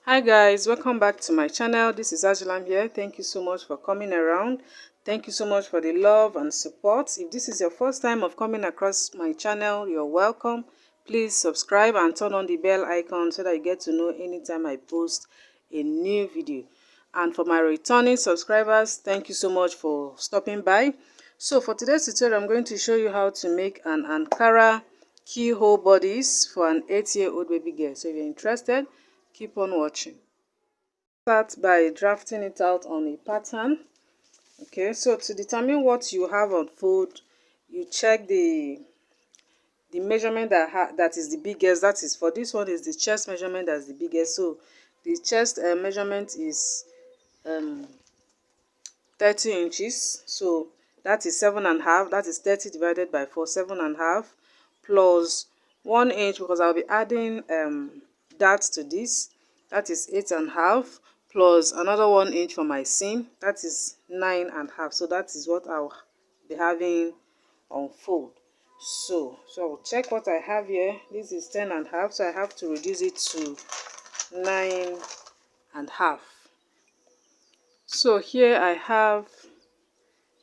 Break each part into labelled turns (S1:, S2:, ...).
S1: Hi guys, welcome back to my channel. This is Ajulam here. Thank you so much for coming around. Thank you so much for the love and support. If this is your first time of coming across my channel, you're welcome. Please subscribe and turn on the bell icon so that you get to know anytime I post a new video. And for my returning subscribers, thank you so much for stopping by. So for today's tutorial, I'm going to show you how to make an Ankara keyhole bodice for an 8-year-old baby girl. So if you're interested, keep on watching. Start by drafting it out on a pattern. Okay, so to determine what you have on fold, you check the measurement that is the biggest. That is, for this one is the chest measurement that's the biggest. So the chest measurement is 30 inches. So that is 7.5. That is 30 divided by 4, 7.5 plus 1 inch, because I'll be adding that to this. That is 8.5 plus another 1 inch for my seam. That is 9.5. So that is what I'll be having on fold. So I'll check what I have here. This is 10.5, so I have to reduce it to 9.5. So here I have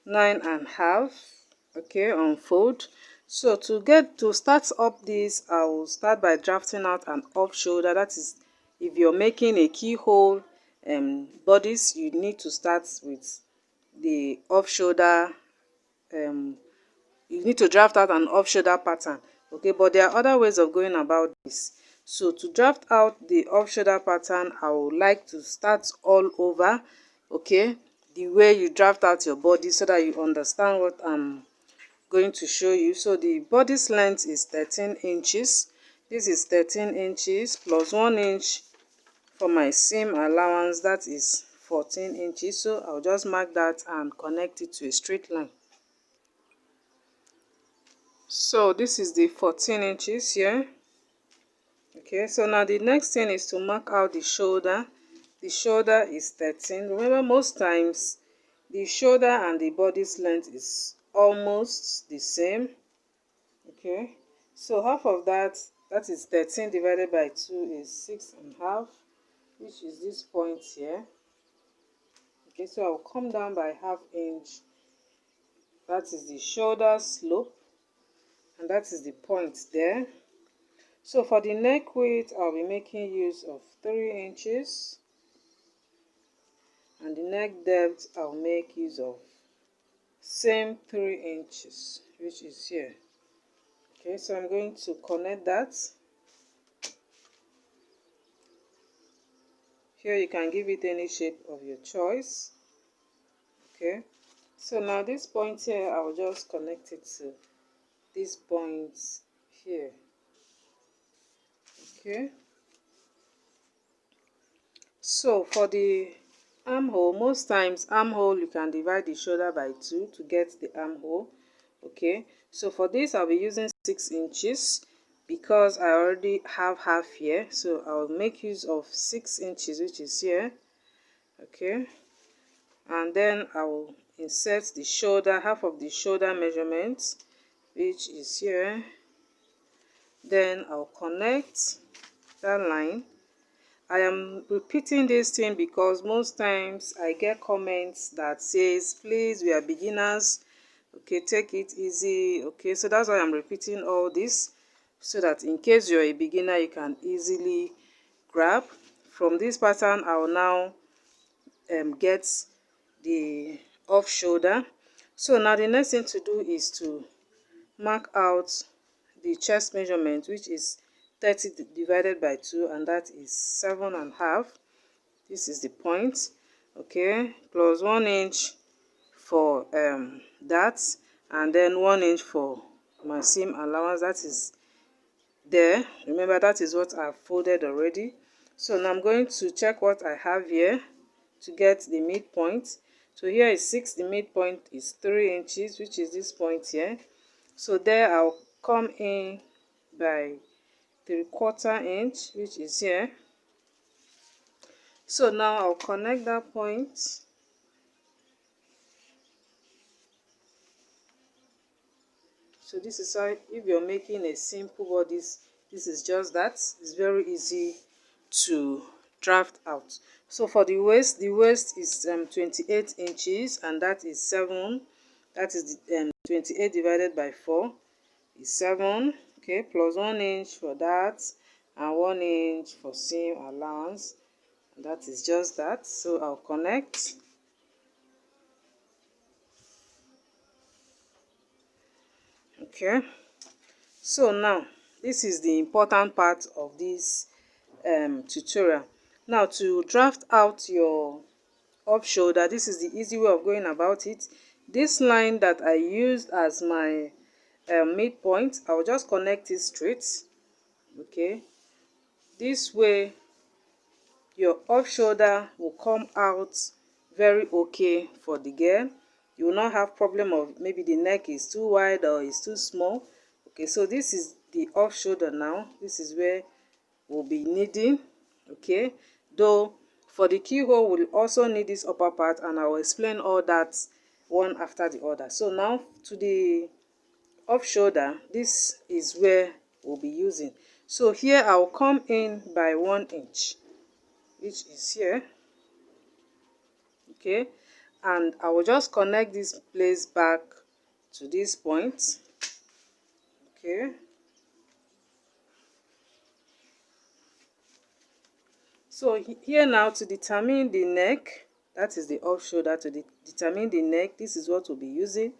S1: 9.5, okay, on fold. So to start up this, I will start by drafting out an off shoulder. That is, if you're making a keyhole bodice, you need to start with the off shoulder. You need to draft out an off shoulder pattern, okay, but there are other ways of going about this. So to draft out the off shoulder pattern, I would like to start all over, okay, the way you draft out your body, so that you understand what I'm going to show you. So the bodice length is 13 inches. This is 13 inches plus 1 inch for my seam allowance. That is 14 inches. So I'll just mark that and connect it to a straight line. So this is the 14 inches here. Okay, so now the next thing is to mark out the shoulder. The shoulder is 13. Remember, most times the shoulder and the bodice length is almost the same. Okay, so half of that, that is 13 divided by 2 is 6.5, which is this point here. Okay, so I'll come down by ½ inch. That is the shoulder slope, and that is the point there. So for the neck width, I'll be making use of 3 inches. And the neck depth, I'll make use of same 3 inches, which is here. Okay, so I'm going to connect that. Here you can give it any shape of your choice. Okay, so now this point here, I'll just connect it to this point here. Okay, so for the armhole, most times armhole you can divide the shoulder by 2 to get the armhole. Okay, so for this I'll be using 6 inches because I already have half here, so I'll make use of 6 inches, which is here. Okay, and then I will insert the shoulder, half of the shoulder measurement, which is here. Then I'll connect that line. I am repeating this thing because most times I get comments that says, please, we are beginners, okay, take it easy. Okay, so that's why I'm repeating all this, so that in case you're a beginner, you can easily grab from this pattern. I will now get the off shoulder. So now the next thing to do is to mark out the chest measurement, which is 30 divided by 2, and that is 7.5. This is the point, okay, plus 1 inch for that, and then 1 inch for my seam allowance. That is there. Remember, that is what I've folded already. So now I'm going to check what I have here to get the midpoint. So here is 6, the midpoint is 3 inches, which is this point here. So there I'll come in by 3/4 inch, which is here. So now I'll connect that point. So this is how, if you're making a simple bodice, this is just that. It's very easy to draft out. So for the waist is 28 inches, and that is 7. That is the 28 divided by 4 is 7. Okay, plus 1 inch for that, and 1 inch for seam allowance. And that is just that. So I'll connect. Okay, so now this is the important part of this tutorial. Now, to draft out your off shoulder, this is the easy way of going about it. This line that I used as my midpoint, I'll just connect it straight. Okay, this way your off shoulder will come out very okay for the girl. You will not have problem of maybe the neck is too wide or is too small. Okay, so this is the off shoulder now. This is where we'll be needing. Okay, though for the keyhole we'll also need this upper part, and I will explain all that one after the other. So now to the off shoulder, this is where we'll be using. So here I'll come in by 1 inch, which is here. Okay, and I will just connect this place back to this point. Okay, so here now, to determine the neck, that is the off shoulder, to determine the neck, this is what we'll be using.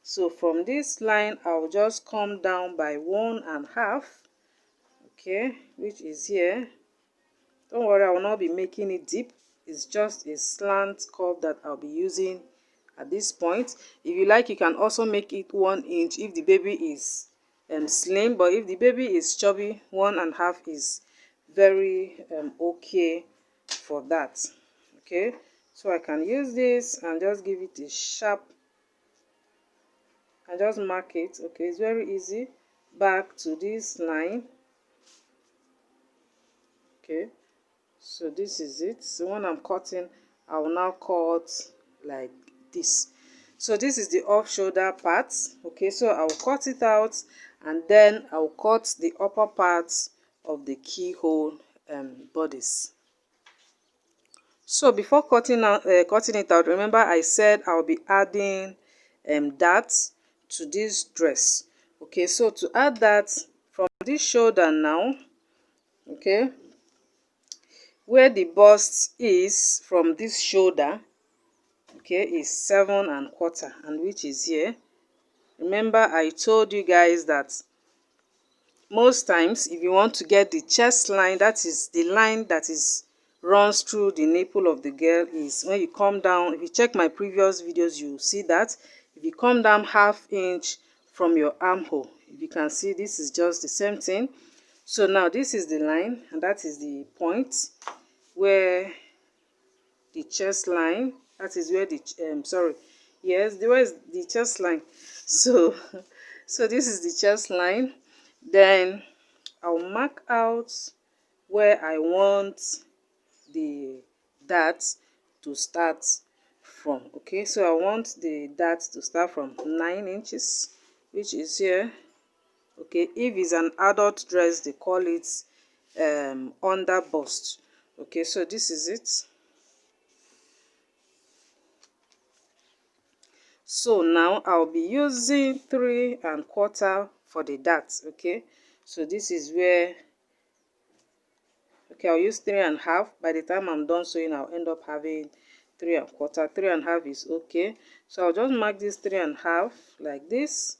S1: So from this line I'll just come down by 1.5. Okay, which is here. Don't worry, I will not be making it deep. It's just a slant curve that I'll be using at this point. If you like, you can also make it 1 inch if the baby is slim, but if the baby is chubby, 1.5 is very okay for that. Okay, so I can use this and just give it a sharp and just mark it. Okay, it's very easy. Back to this line. Okay, so this is it. So when I'm cutting, I will now cut like this. So this is the off shoulder part. Okay, so I will cut it out, and then I will cut the upper part of the keyhole bodice. So before cutting it out, remember I said I'll be adding that to this dress. Okay, so to add that from this shoulder now, okay, where the bust is from this shoulder, okay, is 7.25, and which is here. Remember I told you guys that most times if you want to get the chest line, that is the line that is runs through the nipple of the girl, is when you come down. If you check my previous videos, you see that if you come down 1/2 inch from your armhole, if you can see, this is just the same thing. So now this is the line, and that is the point where the chest line, that is where the sorry, yes, where is the chest line. So so this is the chest line. Then I'll mark out where I want the dart to start from. Okay, so I want the dart to start from 9 inches, which is here. Okay, if it's an adult dress, they call it under bust. Okay, so this is it. So now I'll be using 3.25 for the dart. Okay, so this is where, okay, I'll use 3.5. By the time I'm done sewing, I'll end up having 3.25. 3.5 is okay. So I'll just mark this 3.5 like this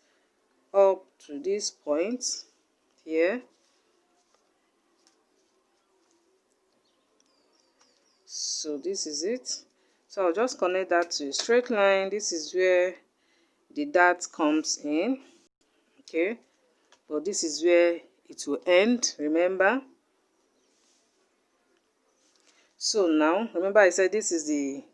S1: up to this point here. So this is it. So I'll just connect that to a straight line. This is where the dart comes in. Okay, but this is where it will end, remember. So now remember I said this is the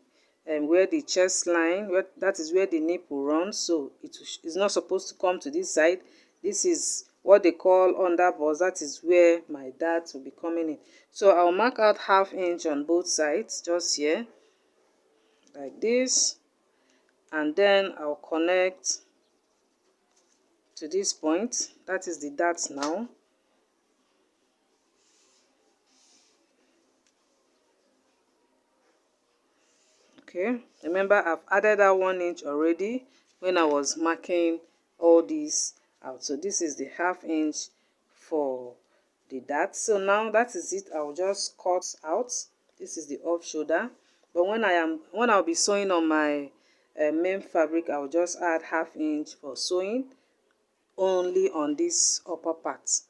S1: where the chest line, where that is where the nipple runs, so it is not supposed to come to this side. This is what they call under bust. That is where my dart will be coming in. So I'll mark out 1/2 inch on both sides, just here like this, and then I'll connect to this point. That is the dart now. Okay, remember I've added that 1 inch already when I was marking all these out. So this is the 1/2 inch for the dart. So now that is it. I'll just cut out. This is the off shoulder. But when I'll be sewing on my main fabric, I'll just add 1/2 inch for sewing only on this upper part.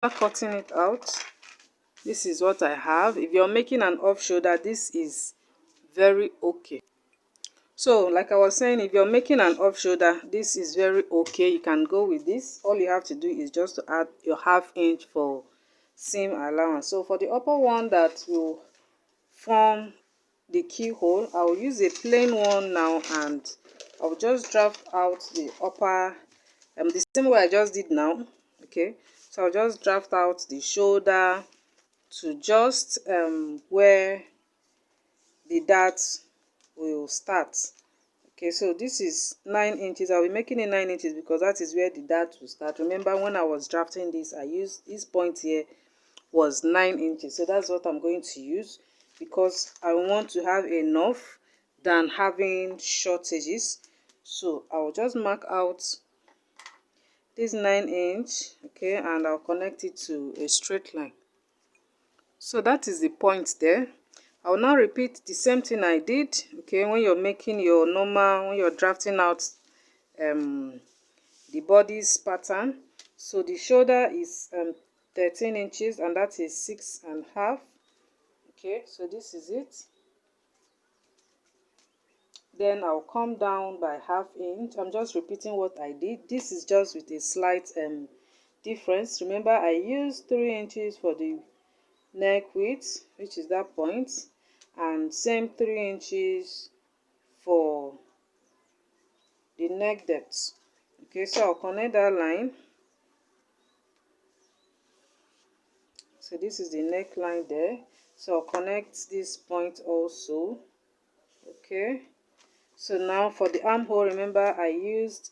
S1: After cutting it out, this is what I have. If you're making an off shoulder, this is very okay. So like I was saying, if you're making an off shoulder, this is very okay. You can go with this. All you have to do is just to add your 1/2 inch for seam allowance. So for the upper one that will form the keyhole, I will use a plain one now, and I'll just draft out the upper the same way I just did now. Okay, so I'll just draft out the shoulder to just where the dart will start. Okay, so this is 9 inches. I'll be making it 9 inches because that is where the dart will start. Remember, when I was drafting this, I used this point here was 9 inches. So that's what I'm going to use because I want to have enough than having shortages. So I'll just mark out this 9 inch, okay, and I'll connect it to a straight line. So that is the point there. I will now repeat the same thing I did, okay, when you're making your normal, when you're drafting out the bodice pattern. So the shoulder is 13 inches and that is 6.5. Okay, so this is it. Then I'll come down by 1/2 inch. I'm just repeating what I did. This is just with a slight difference. Remember, I used 3 inches for the neck width, which is that point, and same 3 inches for the neck depth. Okay, so I'll connect that line. So this is the neckline there, so I'll connect this point also. Okay, so now for the armhole, remember I used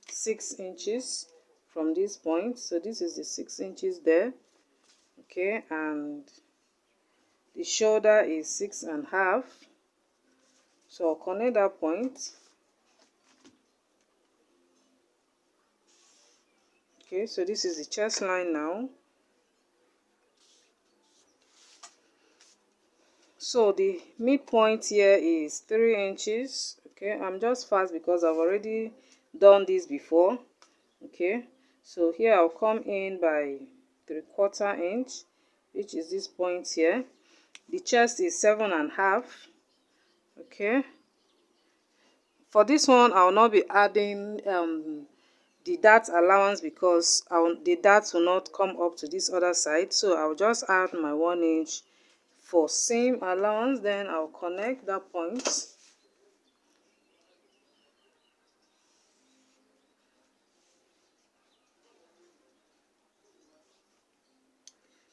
S1: 6 inches from this point, so this is the 6 inches there. Okay, and the shoulder is 6.5, so I'll connect that point. Okay, so this is the chest line now. So the midpoint here is 3 inches. Okay, I'm just fast because I've already done this before. Okay, so here I'll come in by 3/4 inch, which is this point here. The chest is 7.5. Okay, for this one I'll not be adding the dart allowance because the darts will not come up to this other side, so I'll just add my 1 inch for seam allowance. Then I'll connect that point.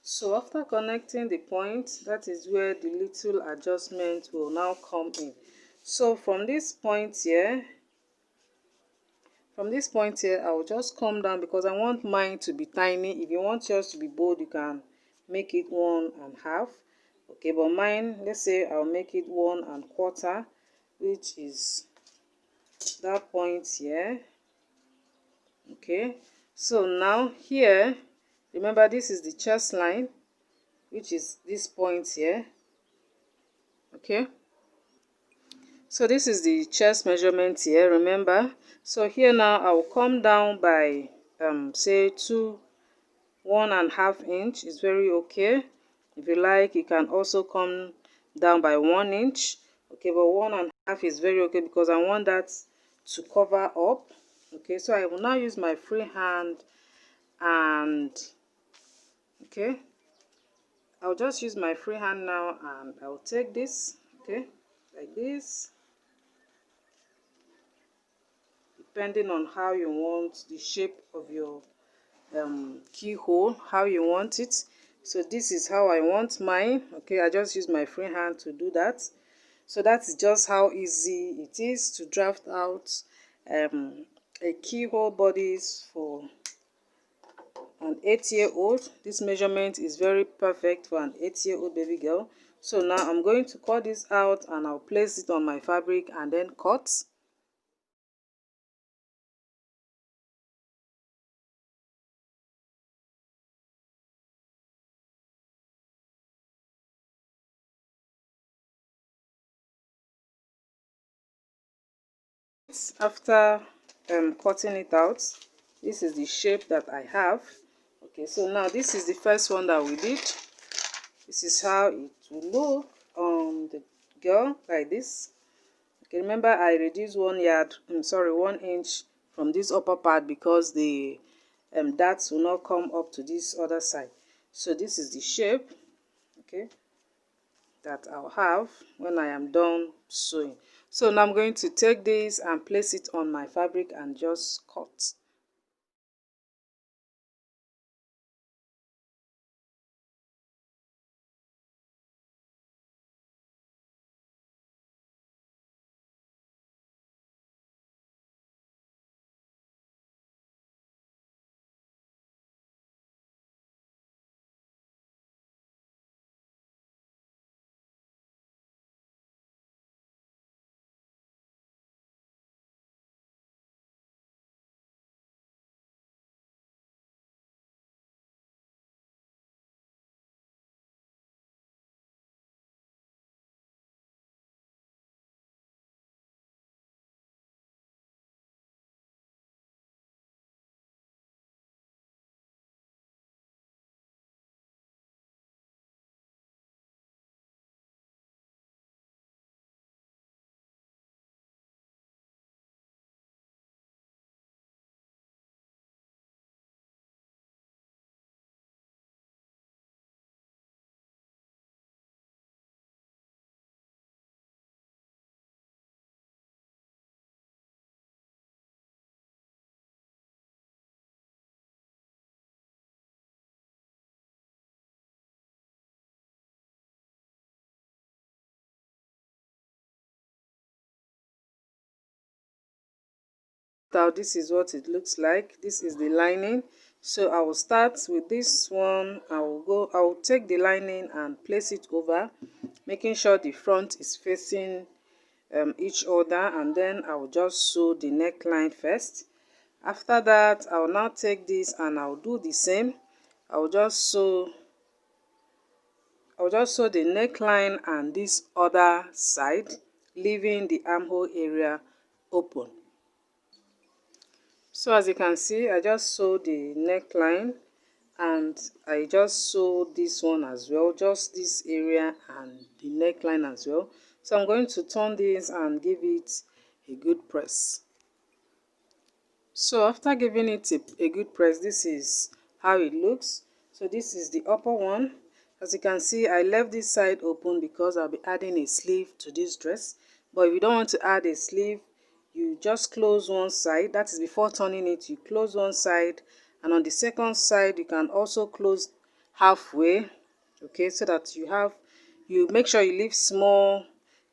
S1: So after connecting the point, that is where the little adjustment will now come in. So from this point here, I will just come down because I want mine to be tiny. If you want yours to be bold, you can make it 1.5. Okay, but mine, let's say I'll make it 1.25, which is that point here. Okay, so now here, remember this is the chest line, which is this point here. Okay, so this is the chest measurement here, remember. So here now I will come down by say 1.5 inch is very okay. If you like, you can also come down by 1 inch. Okay, but 1.5 is very okay because I want that to cover up. Okay, so I will now use my free hand, and okay, I'll just use my free hand now, and I'll take this, okay, like this, depending on how you want the shape of your keyhole, how you want it. So this is how I want mine. Okay, I just use my free hand to do that. So that is just how easy it is to draft out a keyhole bodice for an 8-year-old. This measurement is very perfect for an 8-year-old baby girl. So now I'm going to cut this out and I'll place it on my fabric and then cut. After cutting it out, this is the shape that I have. Okay, so now this is the first one that we did. This is how it will look on the girl, like this. Okay, remember I reduced 1 inch from this upper part because the darts will not come up to this other side. So this is the shape, okay, that I'll have when I am done sewing. So now I'm going to take this and place it on my fabric and just cut. Now this is what it looks like. This is the lining. So I will start with this one. I will take the lining and place it over, making sure the front is facing each other, and then I will just sew the neckline first. After that, I will now take this and I will do the same. I will just sew the neckline and this other side, leaving the armhole area open. So as you can see, I just sewed the neckline and I just sewed this one as well, just this area and the neckline as well. So I'm going to turn this and give it a good press. So after giving it a good press, this is how it looks. So this is the upper one. As you can see, I left this side open because I'll be adding a sleeve to this dress. But if you don't want to add a sleeve, you just close one side. That is before turning it, you close one side, and on the second side you can also close halfway, okay, so that you make sure you leave small,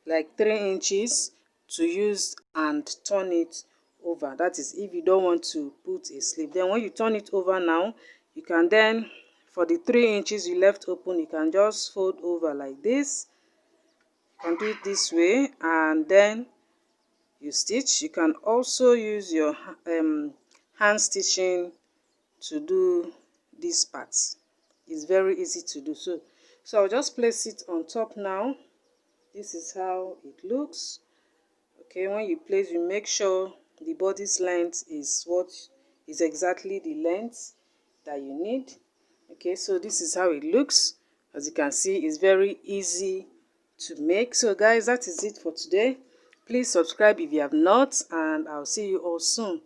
S1: like 3 inches to use, and turn it over. That is if you don't want to put a sleeve. Then when you turn it over now, you can then, for the 3 inches you left open, you can just fold over like this. You can do it this way and then you stitch. You can also use your hand stitching to do these parts. It's very easy to do. So I'll just place it on top now. This is how it looks. Okay, when you place, you make sure the bodice length is exactly the length that you need. Okay, so this is how it looks. As you can see, it's very easy to make. So guys, that is it for today. Please subscribe if you have not, and I'll see you all soon.